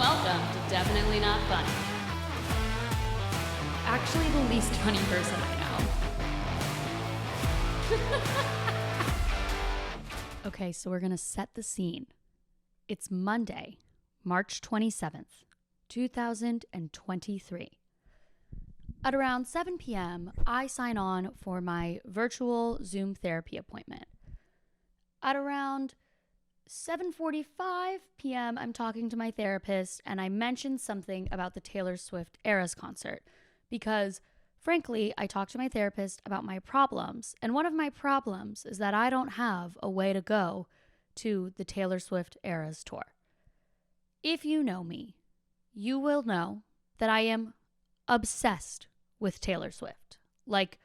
Welcome to Definitely Not Funny. Actually, the least funny person I know. Okay, so we're going to set the scene. It's Monday, March 27th, 2023. At around 7 p.m., I sign on for my virtual Zoom therapy appointment. At around 7:45 p.m., I'm talking to my therapist, and I mentioned something about the Taylor Swift Eras concert because, frankly, I talked to my therapist about my problems, and one of my problems is that I don't have a way to go to the Taylor Swift Eras tour. If you know me, you will know that I am obsessed with Taylor Swift. Like,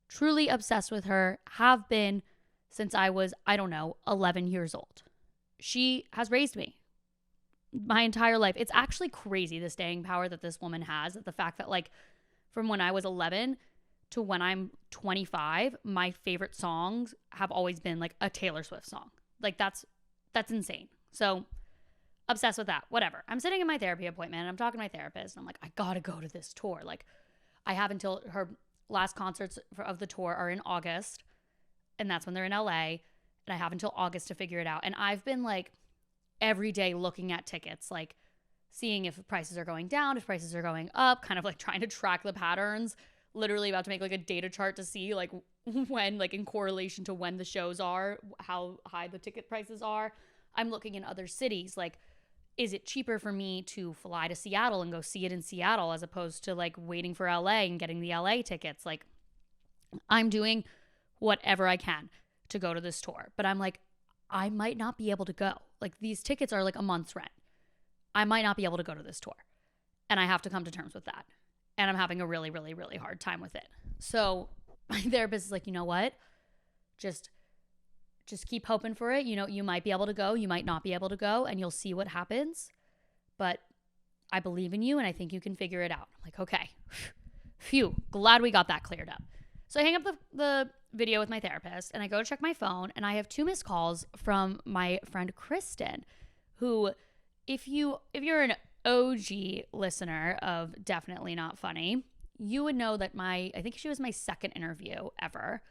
truly obsessed with her, have been since I was, 11 years old. She has raised me my entire life. It's actually crazy, the staying power that this woman has. That the fact that, like, from when I was 11 to when I'm 25, my favorite songs have always been, like, a Taylor Swift song. Like, that's insane. So, obsessed with that. Whatever. I'm sitting in my therapy appointment, and I'm talking to my therapist, and I'm like, I gotta go to this tour. Like, I have until her last concerts of the tour are in August. And that's when they're in LA. And I have until August to figure it out. And I've been, like, every day looking at tickets, like seeing if prices are going down, if prices are going up, kind of like trying to track the patterns. Literally about to make like a data chart to see like when, like in correlation to when the shows are, how high the ticket prices are. I'm looking in other cities. Like, is it cheaper for me to fly to Seattle and go see it in Seattle as opposed to like waiting for LA and getting the LA tickets? Like, I'm doing whatever I can to go to this tour. But I'm like, I might not be able to go. Like, these tickets are like a month's rent. I might not be able to go to this tour. And I have to come to terms with that. And I'm having a really, really, really hard time with it. So my therapist is like, you know what? Just keep hoping for it. You know, you might be able to go. You might not be able to go. And you'll see what happens. But I believe in you and I think you can figure it out. I'm like, okay. Phew. Glad we got that cleared up. So I hang up the video with my therapist and I go to check my phone and I have 2 missed calls from my friend Kristen, who, if you're an OG listener of Definitely Not Funny, you would know that I think she was my second interview ever,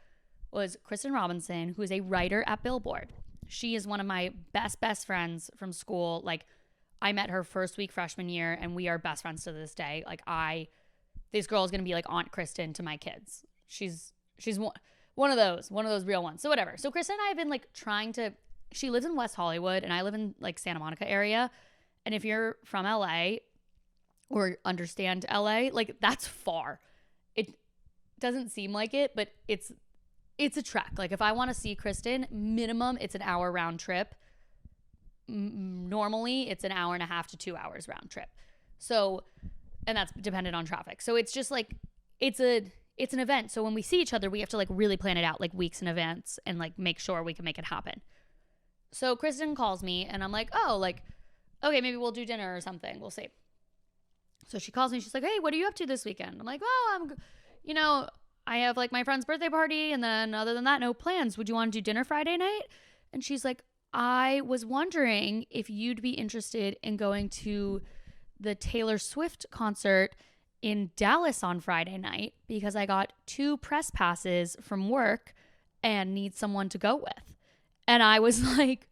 was Kristen Robinson, who is a writer at Billboard. She is one of my best friends from school. Like, I met her first week freshman year and we are best friends to this day. Like, this girl is going to be like Aunt Kristen to my kids. She's one of those real ones. So whatever. So Kristen and I have been like she lives in West Hollywood and I live in like Santa Monica area. And if you're from LA or understand LA, like, that's far. It doesn't seem like it, but it's a trek. Like, if I want to see Kristen, minimum it's an hour round trip. Normally it's an hour and a half to 2 hours round trip. So, and that's dependent on traffic. So it's just like, it's an event. So when we see each other, we have to like really plan it out like weeks in advance and like make sure we can make it happen. So Kristen calls me and I'm like, oh, like, okay, maybe we'll do dinner or something. We'll see. So she calls me. She's like, hey, what are you up to this weekend? I'm like, oh, I have like my friend's birthday party. And then other than that, no plans. Would you want to do dinner Friday night? And she's like, I was wondering if you'd be interested in going to the Taylor Swift concert in Dallas on Friday night because I got 2 press passes from work and need someone to go with. And I was like,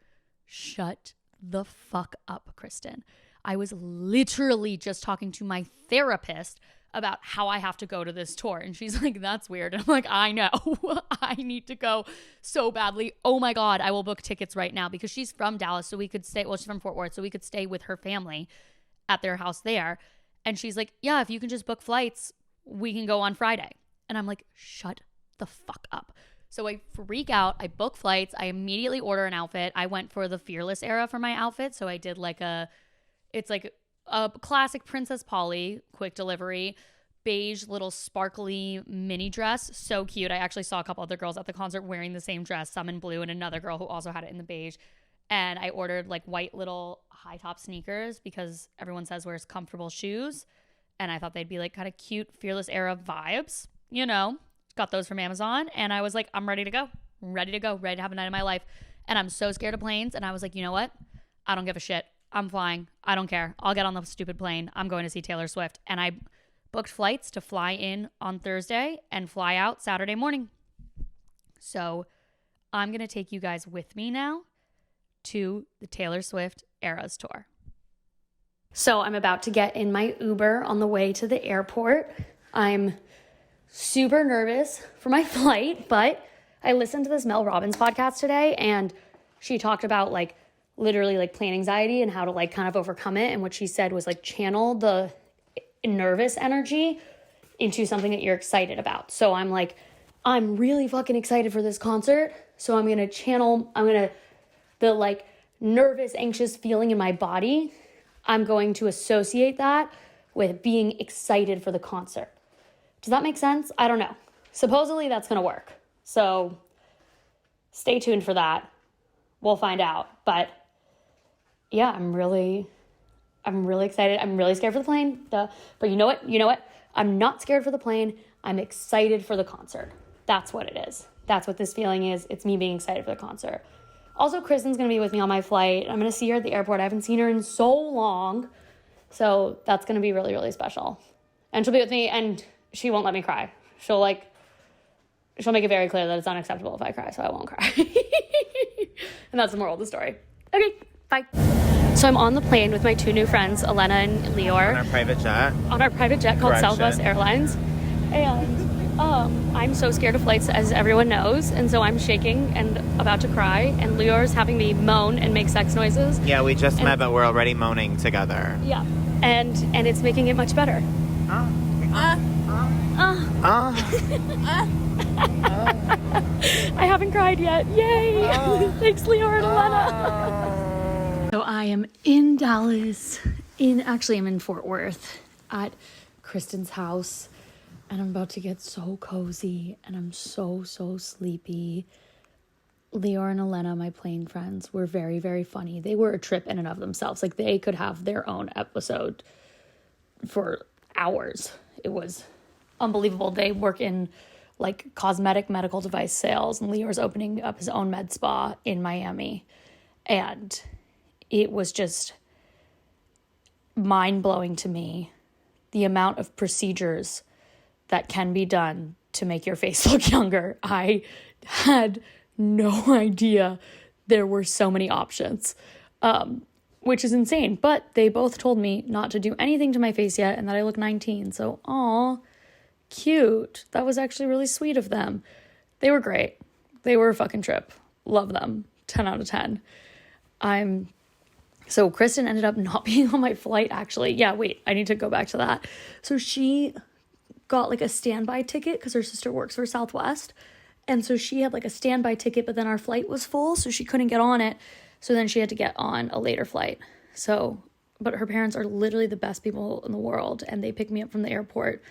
shut the fuck up, Kristen. I was literally just talking to my therapist about how I have to go to this tour. And she's like, that's weird. And I'm like, I know. I need to go so badly. Oh my God, I will book tickets right now because she's from Dallas. So we could stay, she's from Fort Worth. So we could stay with her family at their house there. And she's like, yeah, if you can just book flights, we can go on Friday. And I'm like, shut the fuck up. So I freak out. I book flights. I immediately order an outfit. I went for the Fearless era for my outfit. So I did it's like a classic Princess Polly quick delivery, beige little sparkly mini dress. So cute. I actually saw a couple other girls at the concert wearing the same dress, some in blue and another girl who also had it in the beige. And I ordered like white little high top sneakers because everyone says wears comfortable shoes. And I thought they'd be like kind of cute Fearless era vibes, got those from Amazon. And I was like, I'm ready to go, ready to have a night of my life. And I'm so scared of planes. And I was like, you know what? I don't give a shit. I'm flying. I don't care. I'll get on the stupid plane. I'm going to see Taylor Swift. And I booked flights to fly in on Thursday and fly out Saturday morning. So I'm going to take you guys with me now to the Taylor Swift Eras Tour. So I'm about to get in my Uber on the way to the airport. I'm super nervous for my flight, but I listened to this Mel Robbins podcast today, and she talked about like literally like plane anxiety and how to like kind of overcome it. And what she said was like channel the nervous energy into something that you're excited about. So I'm like, I'm really fucking excited for this concert. So I'm going to the like nervous, anxious feeling in my body, I'm going to associate that with being excited for the concert. Does that make sense? I don't know. Supposedly that's going to work. So stay tuned for that. We'll find out. But yeah, I'm really excited. I'm really scared for the plane. But you know what? I'm not scared for the plane. I'm excited for the concert. That's what it is. That's what this feeling is. It's me being excited for the concert. Also, Kristen's going to be with me on my flight. I'm going to see her at the airport. I haven't seen her in so long. So that's going to be really, really special. And she'll be with me, and she won't let me cry. She'll make it very clear that it's unacceptable if I cry, so I won't cry. And that's the moral of the story. Okay, bye. So I'm on the plane with my two new friends, Elena and Lior. On our private jet. On our private jet called Southwest Airlines. And I'm so scared of flights, as everyone knows, and so I'm shaking and about to cry, and Lior's having me moan and make sex noises. Yeah, we just met, but we're already moaning together. Yeah, and it's making it much better. I haven't cried yet. Yay! Thanks, Lior and Elena. So I am in Dallas. I'm in Fort Worth at Kristen's house. And I'm about to get so cozy, and I'm so sleepy. Lior and Elena, my plane friends, were very, very funny. They were a trip in and of themselves. Like, they could have their own episode for hours. It was unbelievable. They work in, like, cosmetic medical device sales, and Lior's opening up his own med spa in Miami. And it was just mind-blowing to me, the amount of procedures that can be done to make your face look younger. I had no idea there were so many options, which is insane. But they both told me not to do anything to my face yet and that I look 19. So, aw, cute. That was actually really sweet of them. They were great. They were a fucking trip. Love them. 10 out of 10. So Kristen ended up not being on my flight, actually. Yeah, wait, I need to go back to that. So she got like a standby ticket because her sister works for Southwest, and so she had like a standby ticket, but then our flight was full, so she couldn't get on it, so then she had to get on a later flight. So, but her parents are literally the best people in the world, and they picked me up from the airport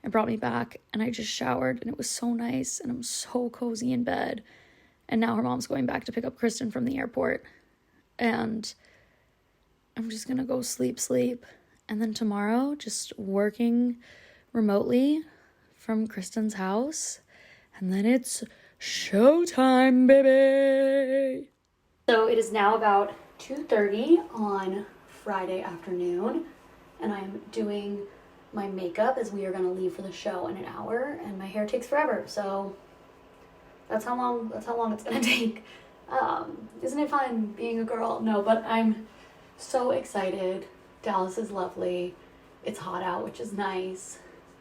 and brought me back, and I just showered, and it was so nice, and I'm so cozy in bed. And now her mom's going back to pick up Kristen from the airport, and I'm just gonna go sleep, and then tomorrow just working remotely from Kristen's house, and then it's showtime, baby. So it is now about 2:30 on Friday afternoon, and I'm doing my makeup as we are going to leave for the show in an hour, and my hair takes forever, so that's how long it's going to take. Isn't it fun being a girl? No, but I'm so excited. Dallas is lovely. It's hot out, which is nice.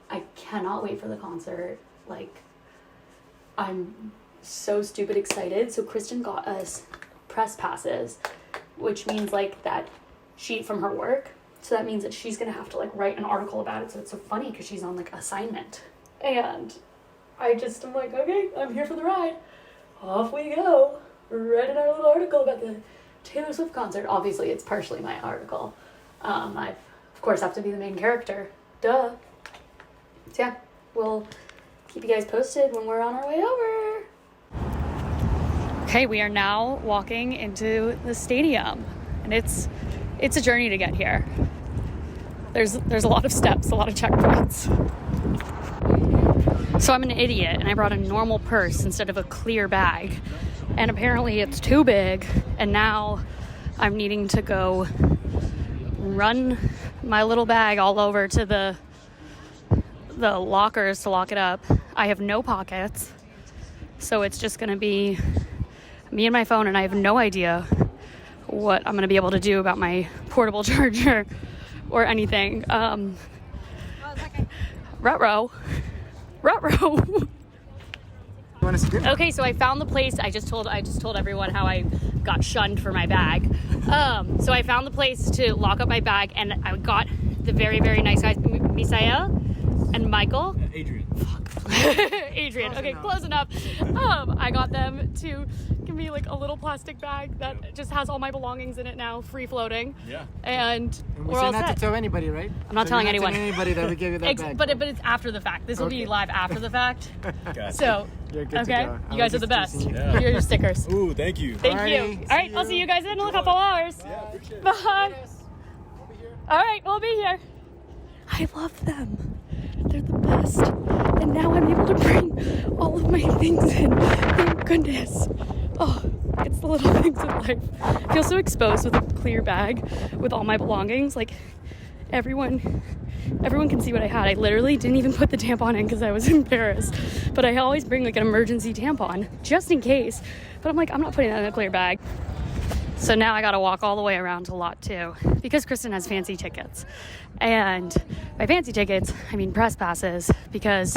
I cannot wait for the concert. Like, I'm so stupid excited. So Kristen got us press passes, which means like that sheet from her work. So that means that she's gonna have to like write an article about it. So it's so funny because she's on like assignment. And I'm like, okay, I'm here for the ride. Off we go. Writing our little article about the Taylor Swift concert. Obviously, it's partially my article. I, of course, have to be the main character. Duh. So yeah, we'll keep you guys posted when we're on our way over. Okay, we are now walking into the stadium, and it's a journey to get here. There's a lot of steps, a lot of checkpoints. So I'm an idiot, and I brought a normal purse instead of a clear bag, and apparently it's too big, and now I'm needing to go run my little bag all over to the lockers to lock it up. I have no pockets, so it's just going to be me and my phone, and I have no idea what I'm going to be able to do about my portable charger or anything. Ruh-roh. Okay, so I found the place. I just told everyone how I got shunned for my bag. So I found the place to lock up my bag, and I got the very, very nice guys, Misael and Michael. Adrian. Adrian. Okay, close enough. I got them to give me like a little plastic bag that just has all my belongings in it now, free floating. Yeah. And we we're all not set. to tell anybody, right? I'm not telling anyone. Anybody that we gave you that bag. But it's after the fact. This will be live after the fact. Gotcha. So, You're good okay, to go. you guys are the best. Yeah. Here are your stickers. Ooh, thank you. Thank you. Alrighty, All right, see I'll see you guys in a couple hours. Yeah, appreciate it. Bye. All right, we'll be here. I love them. They're the best. And now I'm able to bring all of my things in. Thank goodness. Oh, it's the little things in life. I feel so exposed with a clear bag with all my belongings. Like, everyone can see what I had. I literally didn't even put the tampon in because I was embarrassed. But I always bring like an emergency tampon just in case. But I'm like, I'm not putting that in a clear bag. So now I gotta walk all the way around to lot 2 because Kristen has fancy tickets. And by fancy tickets, I mean press passes, because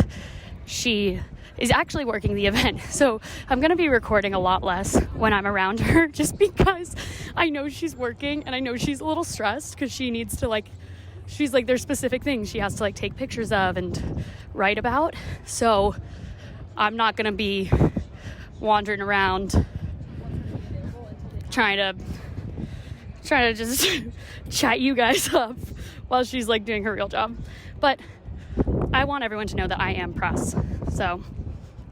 she is actually working the event. So I'm gonna be recording a lot less when I'm around her, just because I know she's working and I know she's a little stressed because she needs to she's like, there's specific things she has to take pictures of and write about. So I'm not gonna be wandering around trying to just chat you guys up while she's doing her real job. But I want everyone to know that I am press. So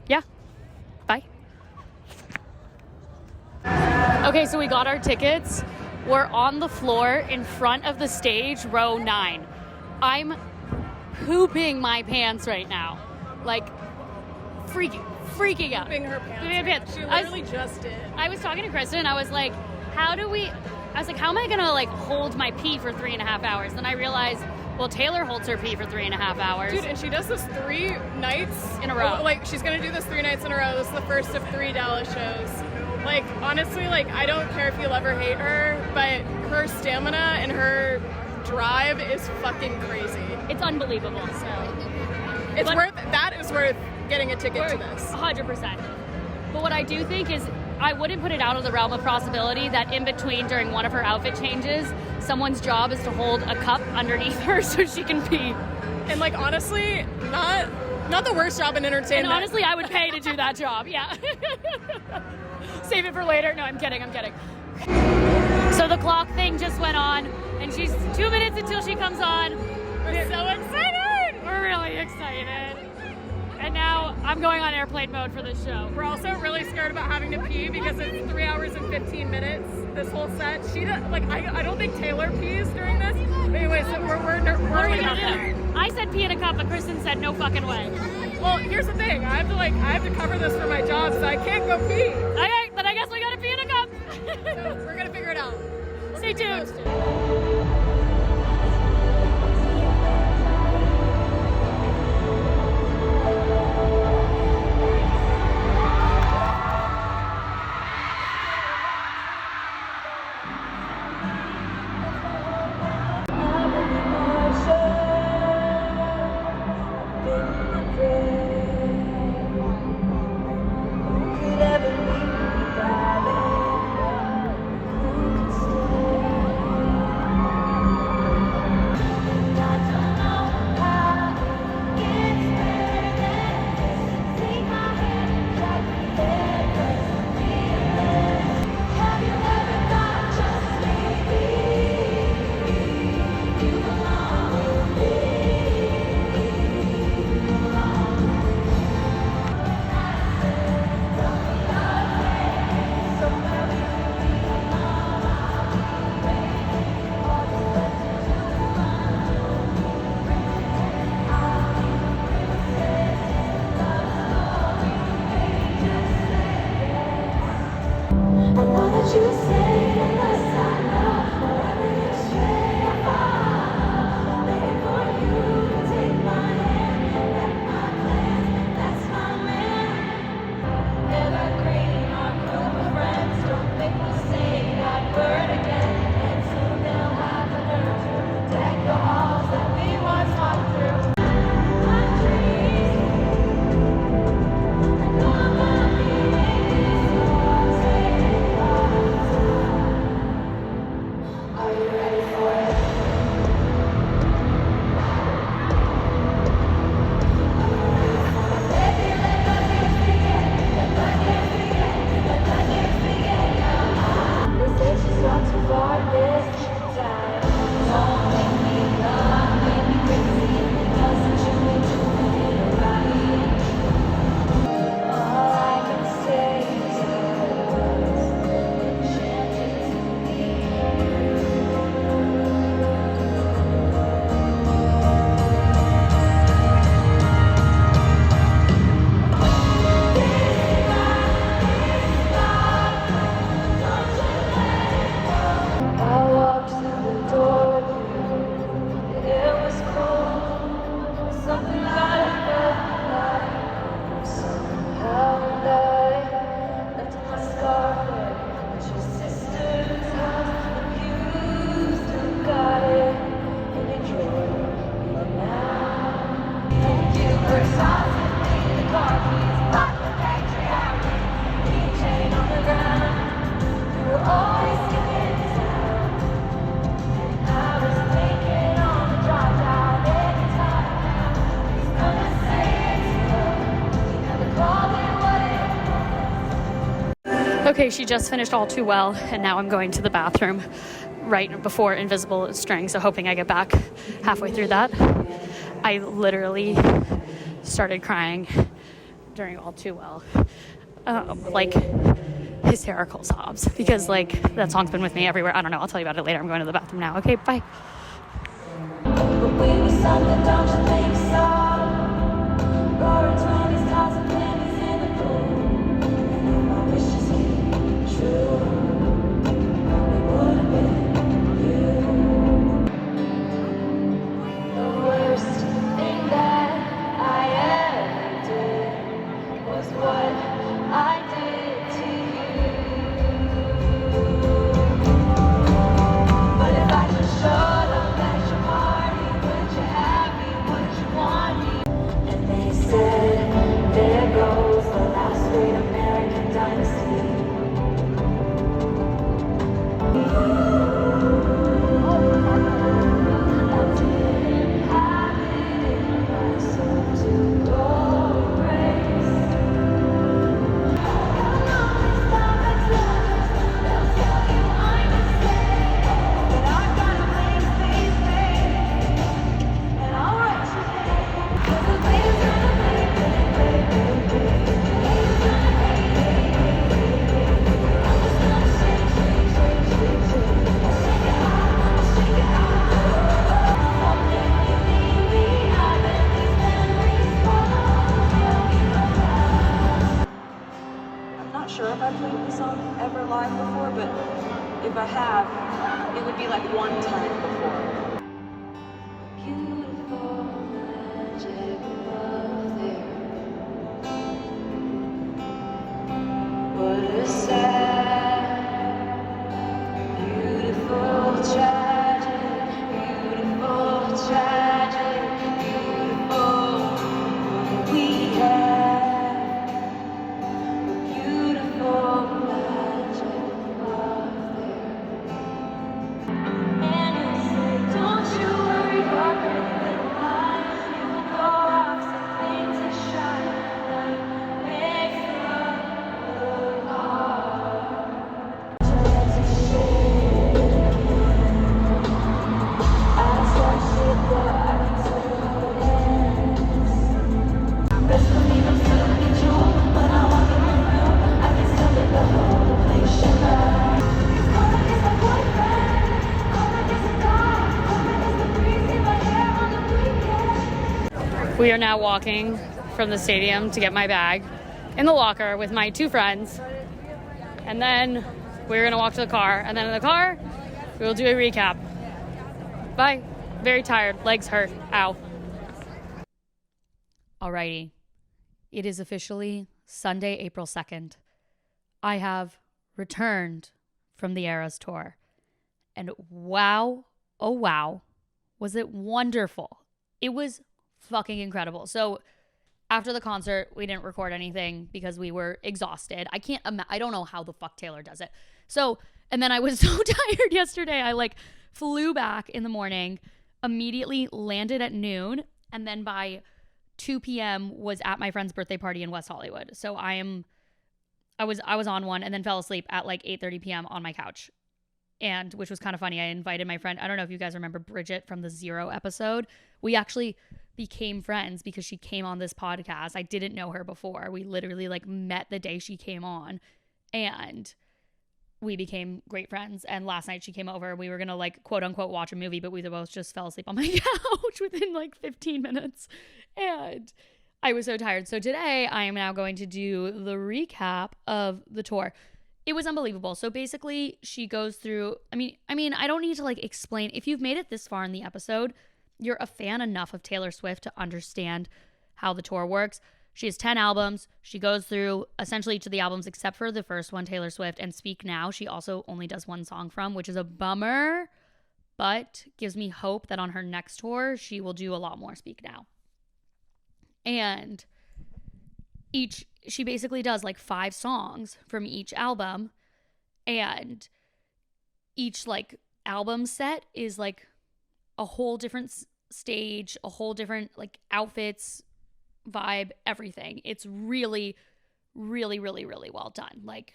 yeah, bye. Okay, so we got our tickets. We're on the floor in front of the stage, row 9. I'm pooping my pants right now. Freaking out. Pooping her pants. She literally just did. I was talking to Kristen, and I was like, how am I gonna hold my pee for 3.5 hours? Then I realized, well, Taylor holds her pee for 3.5 hours. Dude, and she does this 3 nights in a row. She's gonna do this 3 nights in a row. This is the first of 3 Dallas shows. Honestly, I don't care if you'll ever hate her, but her stamina and her drive is fucking crazy. It's unbelievable. So that is worth getting a ticket to this. 100%. But what I do think is, I wouldn't put it out of the realm of possibility that in between, during one of her outfit changes, someone's job is to hold a cup underneath her so she can pee. And honestly, not the worst job in entertainment. And honestly, I would pay to do that job. Yeah. Save it for later. No, I'm kidding. So the clock thing just went on, and she's 2 minutes until she comes on. We're so excited. We're really excited. And now I'm going on airplane mode for this show. We're also really scared about having to pee because it's 3 hours and 15 minutes, this whole set. She does, I don't think Taylor pees during this. But anyway, so we're What are we worried gonna about that. do? I said pee in a cup, but Kristen said no fucking way. Well, here's the thing. I have to cover this for my job, so I can't go pee. Okay, then I guess we gotta pee in a cup. So we're gonna figure it out. Stay tuned. Okay, she just finished All Too Well, and now I'm going to the bathroom right before Invisible String, so hoping I get back halfway through that. I literally started crying during All Too Well. Like, hysterical sobs, because, like, that song's been with me everywhere. I don't know, I'll tell you about it later. I'm going to the bathroom now. Okay, bye. But we were something, don't you think so? Roaring 20s, tossing pennies in the pool. And if my wishes came true, it would have been you. The worst thing that I ever did was what I did to you. But if I just showed up at your party, would you have me? Would you want me? And they said, there goes the last great American dynasty. I didn't have it in myself to go race. Come on, it's not like lovers. They'll tell you I'm insane, but I've got a blank space, babe, and I'll write your name. 'Cause the players gonna play, play, play, play, play. The haters gonna hate, hate, hate, hate, hate. I'm just gonna shake, shake, shake, shake, shake. Shake it out, shake it out. Someday when you need me, I bet these memories follow you around. I'm not sure if I've played this song ever live before, but if I have, it would be like one time before. Beautiful magic love there. What a sad, beautiful tragic, beautiful tragic, beautiful we have. Beautiful magic love there. And you'll say, don't you worry, your pretty little eyes. You will go off something to shine like makes love look hard. Turn to shade. I start shit, but I can tell how it ends. Best believe I'm still in control. When I walk in the room, I can still make the whole place shine. Cold as a boyfriend, cold as a dog, cold as the breeze in my hair on the weekend. We are now walking from the stadium to get my bag in the locker with my two friends. And then we're going to walk to the car. And then in the car, we will do a recap. Bye. Very tired. Legs hurt. Ow. Alrighty. It is officially Sunday, April 2nd. I have returned from the Eras Tour. And wow, oh wow, was it wonderful. It was fucking incredible. So after the concert, we didn't record anything because we were exhausted. I don't know how the fuck Taylor does it. So, and then I was so tired yesterday. I like flew back in the morning, immediately landed at noon, and then by 2 p.m. was at my friend's birthday party in West Hollywood. So I was on one and then fell asleep at like 8:30 p.m. on my couch. And which was kind of funny. I invited my friend. I don't know if you guys remember Bridget from the Zero episode. We actually became friends because she came on this podcast. I didn't know her before. We literally like met the day she came on, and we became great friends. And last night she came over. We were going to like quote unquote watch a movie, but we both just fell asleep on my couch within like 15 minutes. And I was so tired. So today I am now going to do the recap of the tour. It was unbelievable. So basically she goes through, I mean, I don't need to like explain. If you've made it this far in the episode, you're a fan enough of Taylor Swift to understand how the tour works. She has 10 albums. She goes through essentially each of the albums except for the first one, Taylor Swift, and Speak Now. She also only does one song from, which is a bummer, but gives me hope that on her next tour, she will do a lot more Speak Now. And she basically does like 5 songs from each album, and each like album set is like a whole different stage, a whole different like outfits, vibe, everything. It's really, really, really, really well done. Like,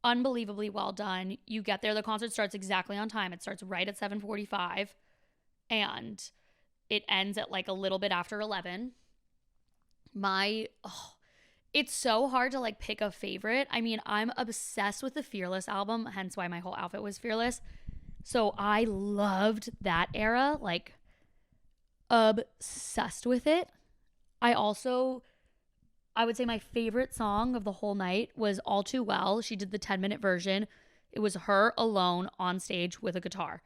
unbelievably well done. You get there, the concert starts exactly on time. It starts right at 7:45 and it ends at like a little bit after 11. It's so hard to like pick a favorite. I mean, I'm obsessed with the Fearless album, hence why my whole outfit was Fearless. So I loved that era, like obsessed with it. I would say my favorite song of the whole night was All Too Well. She did the 10-minute version. It was her alone on stage with a guitar.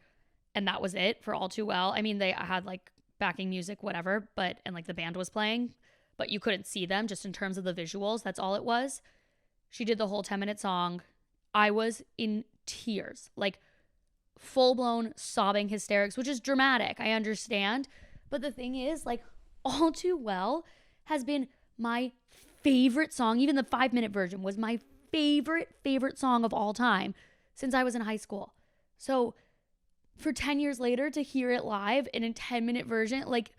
And that was it for All Too Well. I mean, they had like backing music, whatever, and like the band was playing, but you couldn't see them just in terms of the visuals. That's all it was. She did the whole 10-minute song. I was in tears, like full-blown sobbing hysterics, which is dramatic. I understand. But the thing is, like, All Too Well has been my favorite song. Even the 5-minute version was my favorite song of all time since I was in high school. So for 10 years later to hear it live in a 10-minute version, like,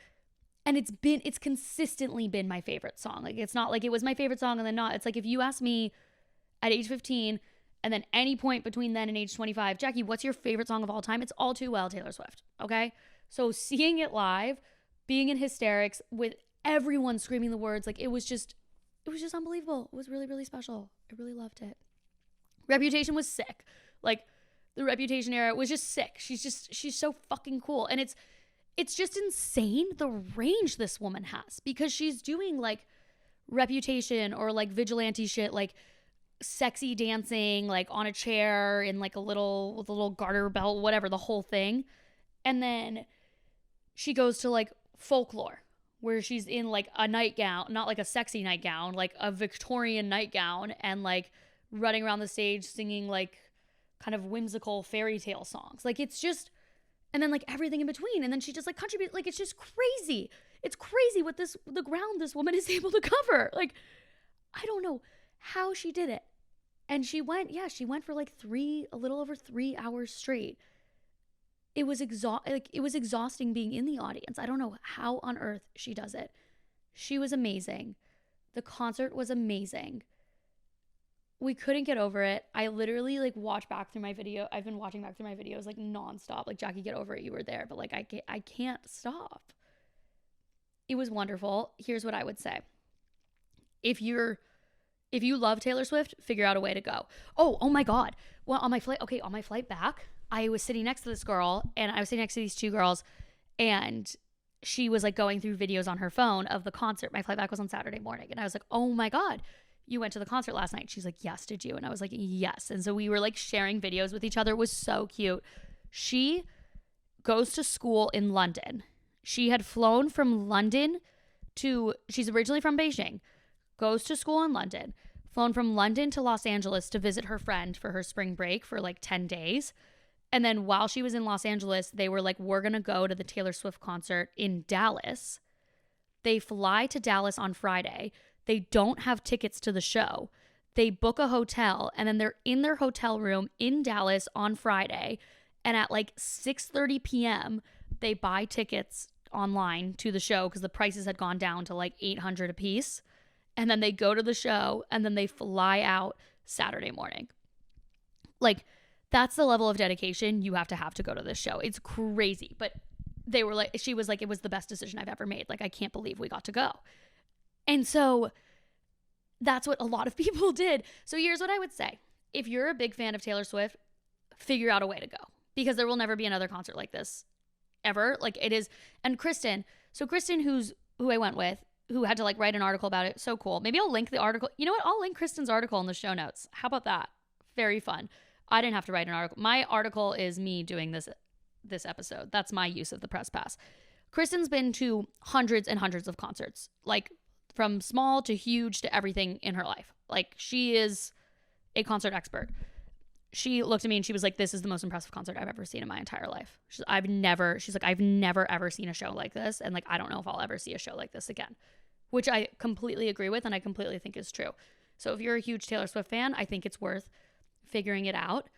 and it's consistently been my favorite song. Like, it's not like it was my favorite song and then not. It's like if you ask me at age 15 and then any point between then and age 25, Jackie, what's your favorite song of all time? It's All Too Well, Taylor Swift. Okay? So seeing it live, being in hysterics with everyone screaming the words, like it was just unbelievable. It was really, really special. I really loved it. Reputation was sick. Like the Reputation era was just sick. She's so fucking cool. And it's just insane the range this woman has, because she's doing like Reputation or like vigilante shit, like sexy dancing, like on a chair in like with a little garter belt, whatever, the whole thing. And then she goes to like Folklore, where she's in like a nightgown, not like a sexy nightgown, like a Victorian nightgown, and like running around the stage singing like kind of whimsical fairy tale songs. Like it's just, and then like everything in between. And then she just like contributes, like it's just crazy. It's crazy what the ground this woman is able to cover. Like, I don't know how she did it. And she went for like a little over 3 hours straight. It was exhausting being in the audience. I don't know how on earth she does it. She was amazing. The concert was amazing. We couldn't get over it. I literally like watched back through my video. I've been watching back through my videos like nonstop. Like, Jackie, get over it. You were there. But like, I can't stop. It was wonderful. Here's what I would say. If you love Taylor Swift, figure out a way to go. Oh my God. Well, on my flight back, I was sitting next to this girl, and I was sitting next to these two girls, and she was like going through videos on her phone of the concert. My flight back was on Saturday morning, and I was like, oh my God, you went to the concert last night? She's like, yes, did you? And I was like, yes. And so we were like sharing videos with each other. It was so cute. She goes to school in London. She had flown from London she's originally from Beijing, goes to school in London, flown from London to Los Angeles to visit her friend for her spring break for like 10 days. And then while she was in Los Angeles, they were like, we're going to go to the Taylor Swift concert in Dallas. They fly to Dallas on Friday. They don't have tickets to the show. They book a hotel, and then they're in their hotel room in Dallas on Friday. And at like 6:30 p.m., they buy tickets online to the show because the prices had gone down to like $800 a piece. And then they go to the show, and then they fly out Saturday morning. Like, that's the level of dedication you have to go to this show. It's crazy. But she was like, it was the best decision I've ever made. Like, I can't believe we got to go. And so that's what a lot of people did. So here's what I would say. If you're a big fan of Taylor Swift, figure out a way to go, because there will never be another concert like this ever. Like, it is. And Kristen, who I went with, who had to like write an article about it. So cool. Maybe I'll link the article. You know what? I'll link Kristen's article in the show notes. How about that? Very fun. I didn't have to write an article. My article is me doing this episode. That's my use of the press pass. Kristen's been to hundreds and hundreds of concerts, like from small to huge to everything in her life. Like, she is a concert expert. She looked at me and she was like, this is the most impressive concert I've ever seen in my entire life. She's like, I've never ever seen a show like this. And like, I don't know if I'll ever see a show like this again, which I completely agree with. And I completely think is true. So if you're a huge Taylor Swift fan, I think it's worth figuring it out.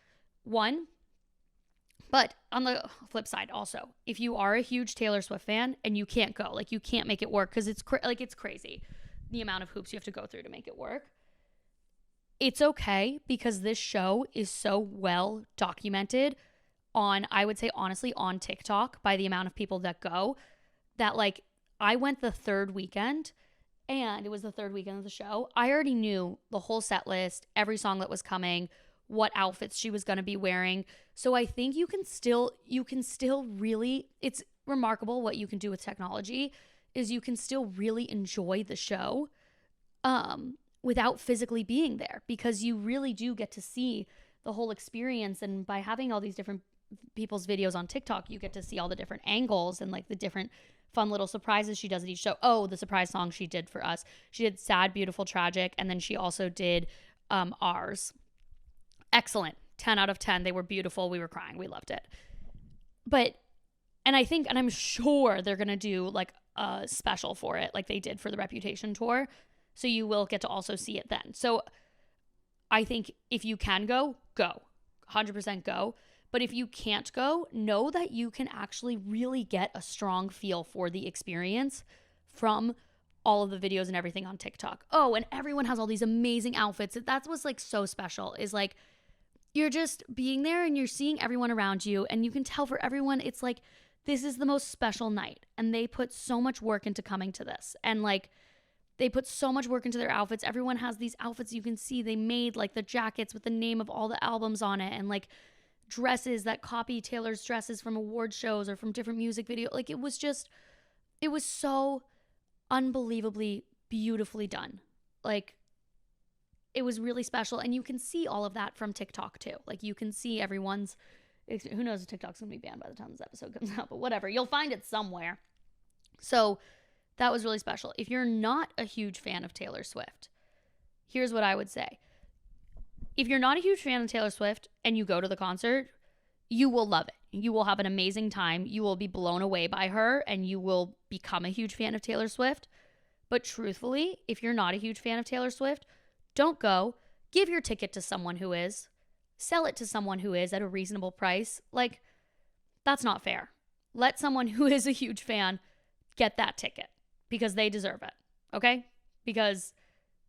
But on the flip side also, if you are a huge Taylor Swift fan and you can't go, like you can't make it work because it's crazy the amount of hoops you have to go through to make it work. it's okay because this show is so well documented on, I would say honestly, on TikTok by the amount of people that go, that like I went the third weekend and it was the third weekend of the show. I already knew the whole set list, every song that was coming, what outfits she was going to be wearing. So I think you can still really, it's remarkable what you can do with technology is you can still really enjoy the show without physically being there, because you really do get to see the whole experience. And by having all these different people's videos on TikTok, you get to see all the different angles and like the different fun little surprises she does at each show. Oh, the surprise song she did for us. She did Sad, Beautiful, Tragic. And then she also did Ours. Excellent. 10 out of 10. They were beautiful. We were crying. We loved it. And I'm sure they're going to do like a special for it, like they did for the Reputation tour. So you will get to also see it then. So I think if you can go. 100% go. But if you can't go, know that you can actually really get a strong feel for the experience from all of the videos and everything on TikTok. Oh, and everyone has all these amazing outfits. That's what's like so special, is like you're just being there and you're seeing everyone around you, and you can tell for everyone it's like this is the most special night, and they put so much work into coming to this, and like they put so much work into their outfits. Everyone has these outfits you can see they made, like the jackets with the name of all the albums on it, and like dresses that copy Taylor's dresses from award shows or from different music videos. Like it was so unbelievably beautifully done. Like it was really special, and you can see all of that from TikTok too. Like you can see everyone's, who knows if TikTok's gonna be banned by the time this episode comes out, but whatever, you'll find it somewhere. So that was really special. If you're not a huge fan of Taylor Swift, here's what I would say. If you're not a huge fan of Taylor Swift and you go to the concert, you will love it. You will have an amazing time. You will be blown away by her, and you will become a huge fan of Taylor Swift. But truthfully, if you're not a huge fan of Taylor Swift, don't go. Give your ticket to someone who is. Sell it to someone who is at a reasonable price. Like, that's not fair. Let someone who is a huge fan get that ticket because they deserve it, okay? Because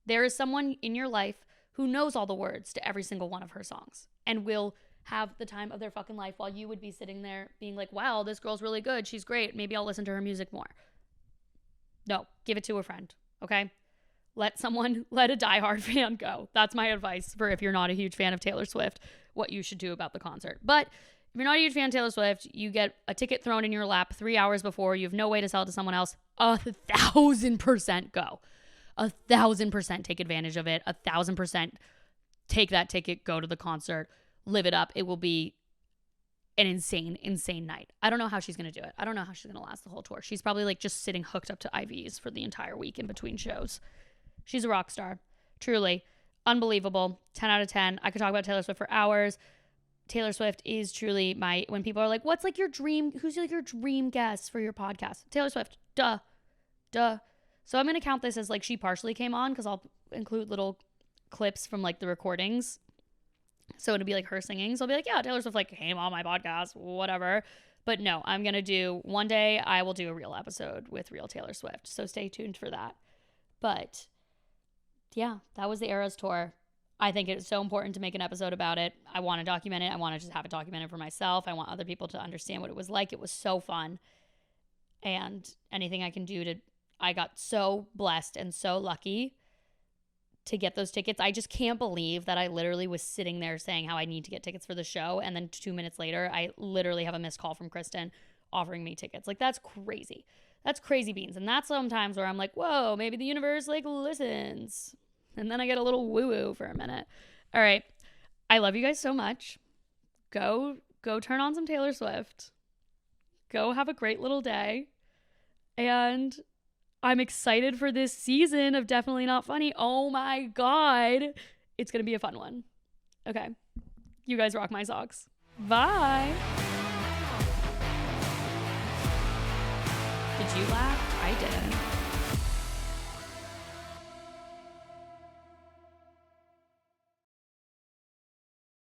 there is someone in your life who knows all the words to every single one of her songs and will have the time of their fucking life, while you would be sitting there being like, wow, this girl's really good. She's great. Maybe I'll listen to her music more. No, give it to a friend, okay? Let a diehard fan go. That's my advice for if you're not a huge fan of Taylor Swift, what you should do about the concert. But if you're not a huge fan of Taylor Swift, you get a ticket thrown in your lap 3 hours before, you have no way to sell it to someone else, 1,000% go. 1,000% take advantage of it. 1,000% take that ticket, go to the concert, live it up. It will be an insane, insane night. I don't know how she's going to do it. I don't know how she's going to last the whole tour. She's probably like just sitting hooked up to IVs for the entire week in between shows. She's a rock star. Truly. Unbelievable. 10 out of 10. I could talk about Taylor Swift for hours. Taylor Swift is truly when people are like, what's like your dream, who's like your dream guest for your podcast? Taylor Swift. Duh. So I'm going to count this as like she partially came on, because I'll include little clips from like the recordings. So it'll be like her singing. So I'll be like, yeah, Taylor Swift like came on my podcast, whatever. But no, I'm going to do, one day I will do a real episode with real Taylor Swift. So stay tuned for that. But yeah, that was the Eras tour. I think it's so important to make an episode about it. I want to document it. I want to just have it documented for myself. I want other people to understand what it was like. It was so fun. And anything I can do I got so blessed and so lucky to get those tickets. I just can't believe that I literally was sitting there saying how I need to get tickets for the show, and then 2 minutes later, I literally have a missed call from Kristen offering me tickets. Like, that's crazy. That's crazy beans. And that's sometimes where I'm like, whoa, maybe the universe like listens. And then I get a little woo-woo for a minute. All right. I love you guys so much. Go turn on some Taylor Swift. Go have a great little day. And I'm excited for this season of Definitely Not Funny. Oh my God. It's going to be a fun one. Okay. You guys rock my socks. Bye. Did you laugh? I didn't.